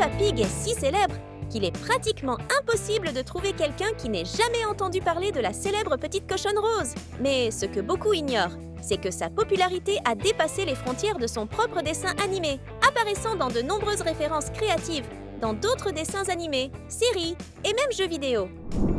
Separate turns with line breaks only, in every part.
Peppa Pig est si célèbre qu'il est pratiquement impossible de trouver quelqu'un qui n'ait jamais entendu parler de la célèbre petite cochonne rose. Mais ce que beaucoup ignorent, c'est que sa popularité a dépassé les frontières de son propre dessin animé, apparaissant dans de nombreuses références créatives, dans d'autres dessins animés, séries et même jeux vidéo.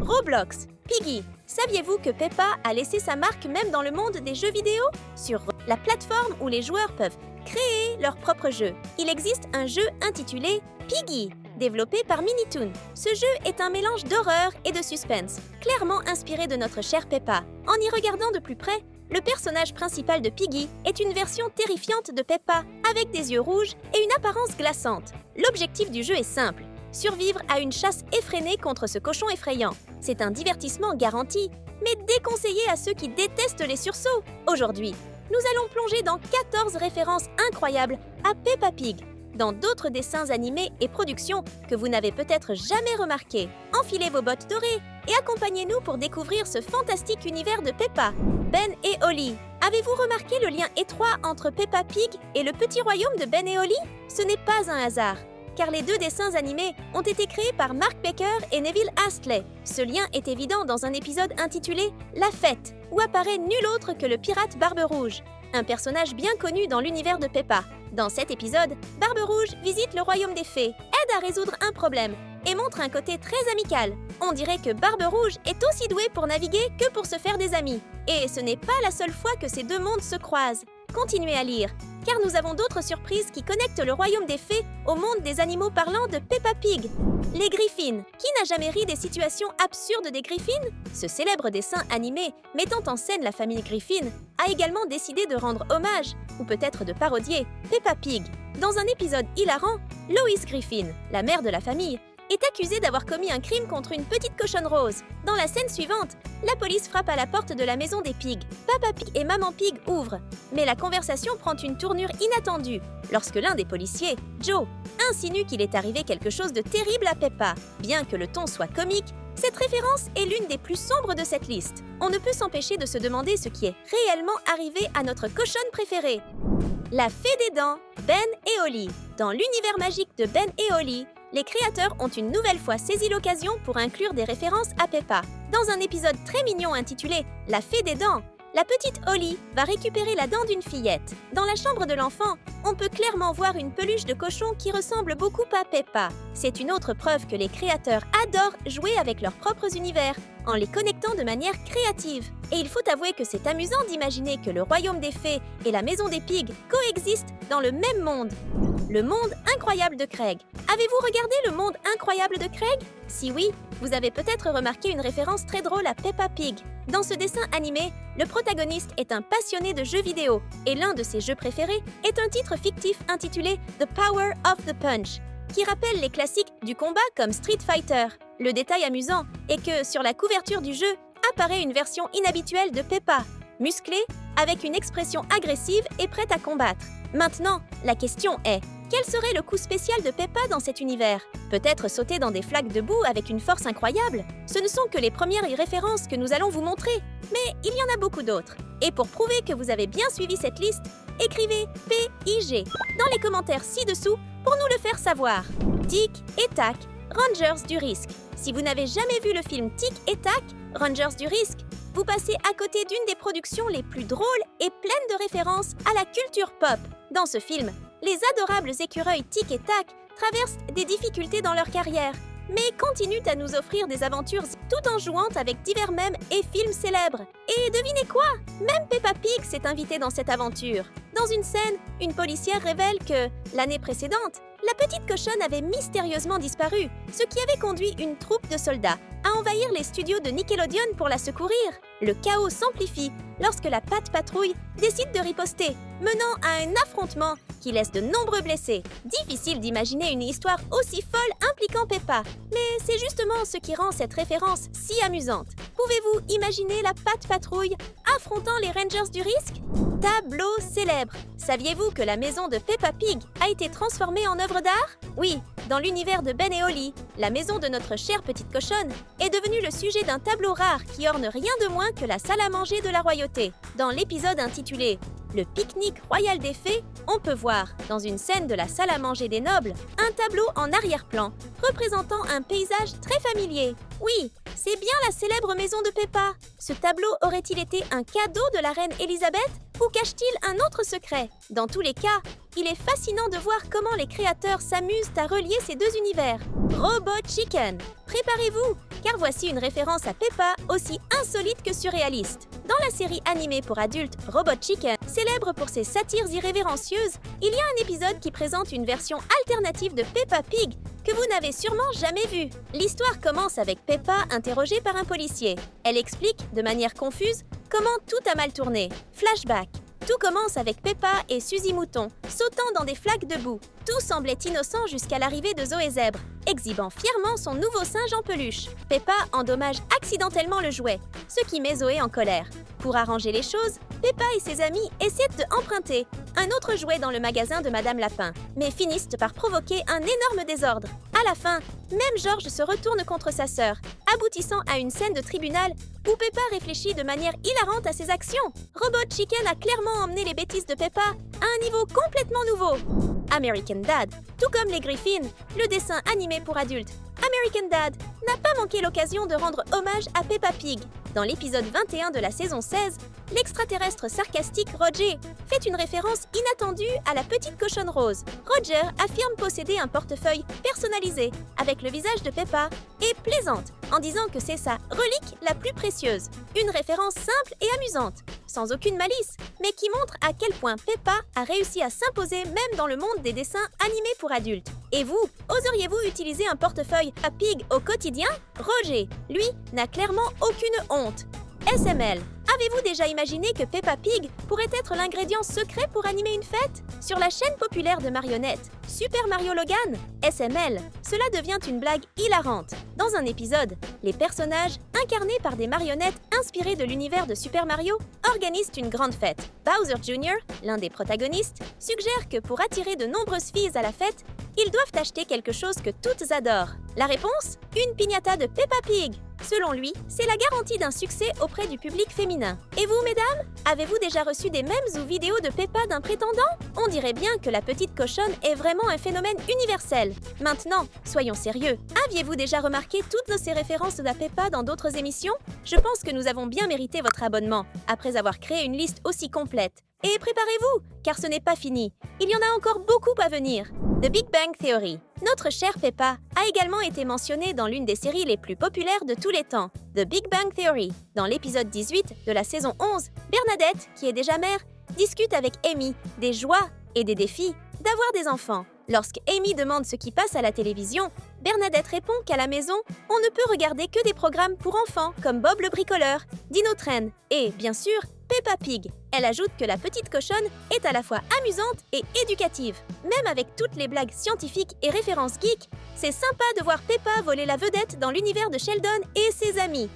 Roblox, Piggy. Saviez-vous que Peppa a laissé sa marque même dans le monde des jeux vidéo? Sur la plateforme où les joueurs peuvent créer leur propre jeu, il existe un jeu intitulé Piggy, développé par Minitoon. Ce jeu est un mélange d'horreur et de suspense, clairement inspiré de notre chère Peppa. En y regardant de plus près, le personnage principal de Piggy est une version terrifiante de Peppa, avec des yeux rouges et une apparence glaçante. L'objectif du jeu est simple, survivre à une chasse effrénée contre ce cochon effrayant. C'est un divertissement garanti, mais déconseillé à ceux qui détestent les sursauts. Aujourd'hui, nous allons plonger dans 14 références incroyables à Peppa Pig, dans d'autres dessins animés et productions que vous n'avez peut-être jamais remarqués. Enfilez vos bottes dorées et accompagnez-nous pour découvrir ce fantastique univers de Peppa. Ben et Holly. Avez-vous remarqué le lien étroit entre Peppa Pig et le petit royaume de Ben et Holly? Ce n'est pas un hasard, car les deux dessins animés ont été créés par Mark Baker et Neville Astley. Ce lien est évident dans un épisode intitulé « La Fête », où apparaît nul autre que le pirate Barbe Rouge, un personnage bien connu dans l'univers de Peppa. Dans cet épisode, Barbe Rouge visite le royaume des fées, aide à résoudre un problème et montre un côté très amical. On dirait que Barbe Rouge est aussi douée pour naviguer que pour se faire des amis. Et ce n'est pas la seule fois que ces deux mondes se croisent. Continuez à lire, car nous avons d'autres surprises qui connectent le royaume des fées au monde des animaux parlants de Peppa Pig. Les Griffins. Qui n'a jamais ri des situations absurdes des Griffins? Ce célèbre dessin animé mettant en scène la famille Griffin a également décidé de rendre hommage, ou peut-être de parodier, Peppa Pig. Dans un épisode hilarant, Lois Griffin, la mère de la famille, est accusée d'avoir commis un crime contre une petite cochonne rose. Dans la scène suivante, la police frappe à la porte de la maison des Pigs. Papa Pig et Maman Pig ouvrent, mais la conversation prend une tournure inattendue lorsque l'un des policiers, Joe, insinue qu'il est arrivé quelque chose de terrible à Peppa. Bien que le ton soit comique, cette référence est l'une des plus sombres de cette liste. On ne peut s'empêcher de se demander ce qui est réellement arrivé à notre cochonne préférée. La Fée des Dents, Ben et Holly. Dans l'univers magique de Ben et Holly, les créateurs ont une nouvelle fois saisi l'occasion pour inclure des références à Peppa. Dans un épisode très mignon intitulé « La Fée des Dents », la petite Holly va récupérer la dent d'une fillette. Dans la chambre de l'enfant, on peut clairement voir une peluche de cochon qui ressemble beaucoup à Peppa. C'est une autre preuve que les créateurs adorent jouer avec leurs propres univers, en les connectant de manière créative. Et il faut avouer que c'est amusant d'imaginer que le royaume des fées et la maison des pigs coexistent dans le même monde. Le monde incroyable de Craig. Avez-vous regardé le monde incroyable de Craig? Si oui, vous avez peut-être remarqué une référence très drôle à Peppa Pig. Dans ce dessin animé, le protagoniste est un passionné de jeux vidéo et l'un de ses jeux préférés est un titre fictif intitulé The Power of the Punch, qui rappelle les classiques du combat comme Street Fighter. Le détail amusant est que sur la couverture du jeu apparaît une version inhabituelle de Peppa, musclée, avec une expression agressive et prête à combattre. Maintenant, la question est, quel serait le coup spécial de Peppa dans cet univers? Peut-être sauter dans des flaques de boue avec une force incroyable? Ce ne sont que les premières références que nous allons vous montrer, mais il y en a beaucoup d'autres. Et pour prouver que vous avez bien suivi cette liste, écrivez PIG dans les commentaires ci-dessous pour nous le faire savoir. Tic et Tac, Rangers du Risque. Si vous n'avez jamais vu le film Tic et Tac, Rangers du Risque, vous passez à côté d'une des productions les plus drôles et pleines de références à la culture pop. Dans ce film, les adorables écureuils Tic et Tac traversent des difficultés dans leur carrière, mais continuent à nous offrir des aventures tout en jouant avec divers mèmes et films célèbres. Et devinez quoi? Même Peppa Pig s'est invitée dans cette aventure. Dans une scène, une policière révèle que, l'année précédente, la petite cochonne avait mystérieusement disparu, ce qui avait conduit une troupe de soldats à envahir les studios de Nickelodeon pour la secourir. Le chaos s'amplifie lorsque la Pat Patrouille décide de riposter, menant à un affrontement qui laisse de nombreux blessés. Difficile d'imaginer une histoire aussi folle impliquant Peppa, mais c'est justement ce qui rend cette référence si amusante. Pouvez-vous imaginer la Pat Patrouille affrontant les Rangers du Risque? Tableau célèbre. Saviez-vous que la maison de Peppa Pig a été transformée en œuvre d'art? Oui, dans l'univers de Ben et Holly, la maison de notre chère petite cochonne est devenue le sujet d'un tableau rare qui orne rien de moins que la salle à manger de la royauté. Dans l'épisode intitulé le pique-nique royal des fées, on peut voir, dans une scène de la salle à manger des nobles, un tableau en arrière-plan, représentant un paysage très familier. Oui, c'est bien la célèbre maison de Peppa. Ce tableau aurait-il été un cadeau de la reine Elisabeth ou cache-t-il un autre secret? Dans tous les cas, il est fascinant de voir comment les créateurs s'amusent à relier ces deux univers. Robot Chicken. Préparez-vous, car voici une référence à Peppa aussi insolite que surréaliste. Dans la série animée pour adultes Robot Chicken, célèbre pour ses satires irrévérencieuses, il y a un épisode qui présente une version alternative de Peppa Pig que vous n'avez sûrement jamais vue. L'histoire commence avec Peppa interrogée par un policier. Elle explique, de manière confuse, comment tout a mal tourné. Flashback. Tout commence avec Peppa et Suzy Mouton, sautant dans des flaques de boue. Tout semblait innocent jusqu'à l'arrivée de Zoé Zèbre, exhibant fièrement son nouveau singe en peluche. Peppa endommage accidentellement le jouet, ce qui met Zoé en colère. Pour arranger les choses, Peppa et ses amis essaient d'emprunter un autre jouet dans le magasin de Madame Lapin, mais finissent par provoquer un énorme désordre. À la fin, même George se retourne contre sa sœur, aboutissant à une scène de tribunal où Peppa réfléchit de manière hilarante à ses actions. Robot Chicken a clairement emmené les bêtises de Peppa à un niveau complètement nouveau. American Dad. Tout comme les Griffins, le dessin animé pour adultes, American Dad n'a pas manqué l'occasion de rendre hommage à Peppa Pig. Dans l'épisode 21 de la saison 16, l'extraterrestre sarcastique Roger fait une référence inattendue à la petite cochonne rose. Roger affirme posséder un portefeuille personnalisé avec le visage de Peppa et plaisante en disant que c'est sa relique la plus précieuse. Une référence simple et amusante, sans aucune malice, mais qui montre à quel point Peppa a réussi à s'imposer même dans le monde des dessins animés pour adultes. Et vous, oseriez-vous utiliser un portefeuille à Pig au quotidien? Roger, lui, n'a clairement aucune honte. SML. Avez-vous déjà imaginé que Peppa Pig pourrait être l'ingrédient secret pour animer une fête? Sur la chaîne populaire de marionnettes, Super Mario Logan, SML, cela devient une blague hilarante. Dans un épisode, les personnages, incarnés par des marionnettes inspirées de l'univers de Super Mario, organisent une grande fête. Bowser Jr., l'un des protagonistes, suggère que pour attirer de nombreuses filles à la fête, ils doivent acheter quelque chose que toutes adorent. La réponse? Une piñata de Peppa Pig. Selon lui, c'est la garantie d'un succès auprès du public féminin. Et vous, mesdames? Avez-vous déjà reçu des mèmes ou vidéos de Peppa d'un prétendant? On dirait bien que la petite cochonne est vraiment un phénomène universel. Maintenant, soyons sérieux. Aviez-vous déjà remarqué toutes ces références à Peppa dans d'autres émissions? Je pense que nous avons bien mérité votre abonnement, après avoir créé une liste aussi complète. Et préparez-vous, car ce n'est pas fini. Il y en a encore beaucoup à venir. The Big Bang Theory. Notre chère Peppa a également été mentionnée dans l'une des séries les plus populaires de tous les temps, The Big Bang Theory. Dans l'épisode 18 de la saison 11, Bernadette, qui est déjà mère, discute avec Amy des joies et des défis d'avoir des enfants. Lorsque Amy demande ce qui passe à la télévision, Bernadette répond qu'à la maison, on ne peut regarder que des programmes pour enfants comme Bob le bricoleur, Dino Train et, bien sûr, Peppa Pig. Elle ajoute que la petite cochonne est à la fois amusante et éducative. Même avec toutes les blagues scientifiques et références geeks, c'est sympa de voir Peppa voler la vedette dans l'univers de Sheldon et ses amis.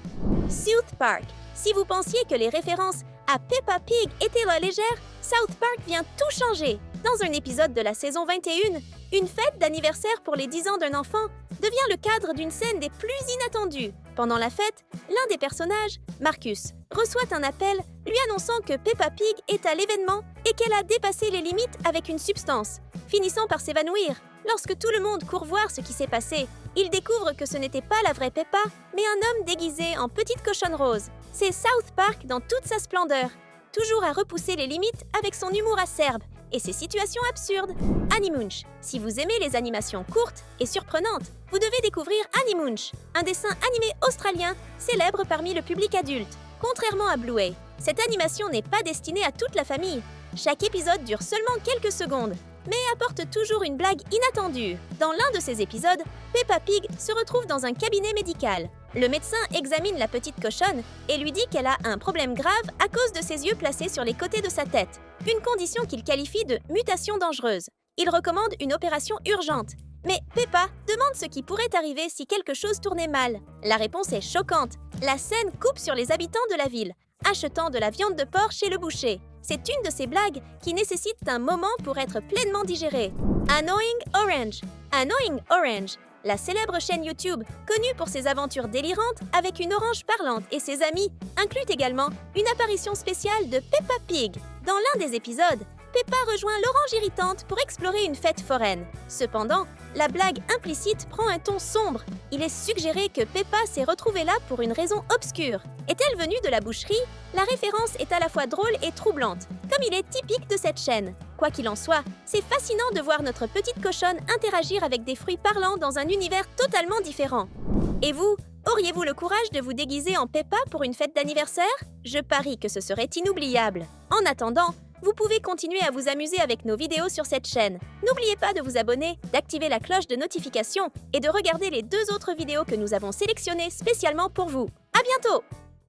South Park. Si vous pensiez que les références à Peppa Pig étaient légères, South Park vient tout changer. Dans un épisode de la saison 21, une fête d'anniversaire pour les 10 ans d'un enfant devient le cadre d'une scène des plus inattendues. Pendant la fête, l'un des personnages, Marcus, reçoit un appel lui annonçant que Peppa Pig est à l'événement et qu'elle a dépassé les limites avec une substance, finissant par s'évanouir. Lorsque tout le monde court voir ce qui s'est passé, il découvre que ce n'était pas la vraie Peppa, mais un homme déguisé en petite cochonne rose. C'est South Park dans toute sa splendeur, toujours à repousser les limites avec son humour acerbe et ses situations absurdes. Annie Munch. Si vous aimez les animations courtes et surprenantes, vous devez découvrir Annie Munch, un dessin animé australien célèbre parmi le public adulte. Contrairement à Bluey, cette animation n'est pas destinée à toute la famille. Chaque épisode dure seulement quelques secondes, mais apporte toujours une blague inattendue. Dans l'un de ces épisodes, Peppa Pig se retrouve dans un cabinet médical. Le médecin examine la petite cochonne et lui dit qu'elle a un problème grave à cause de ses yeux placés sur les côtés de sa tête, une condition qu'il qualifie de mutation dangereuse. Il recommande une opération urgente. Mais Peppa demande ce qui pourrait arriver si quelque chose tournait mal. La réponse est choquante. La scène coupe sur les habitants de la ville, achetant de la viande de porc chez le boucher. C'est une de ces blagues qui nécessite un moment pour être pleinement digérée. Annoying Orange. Annoying Orange, la célèbre chaîne YouTube, connue pour ses aventures délirantes avec une orange parlante et ses amis, inclut également une apparition spéciale de Peppa Pig. Dans l'un des épisodes, Peppa rejoint l'orange irritante pour explorer une fête foraine. Cependant, la blague implicite prend un ton sombre. Il est suggéré que Peppa s'est retrouvée là pour une raison obscure. Est-elle venue de la boucherie? La référence est à la fois drôle et troublante, comme il est typique de cette chaîne. Quoi qu'il en soit, c'est fascinant de voir notre petite cochonne interagir avec des fruits parlants dans un univers totalement différent. Et vous, auriez-vous le courage de vous déguiser en Peppa pour une fête d'anniversaire? Je parie que ce serait inoubliable. En attendant, vous pouvez continuer à vous amuser avec nos vidéos sur cette chaîne. N'oubliez pas de vous abonner, d'activer la cloche de notification et de regarder les 2 autres vidéos que nous avons sélectionnées spécialement pour vous. À bientôt!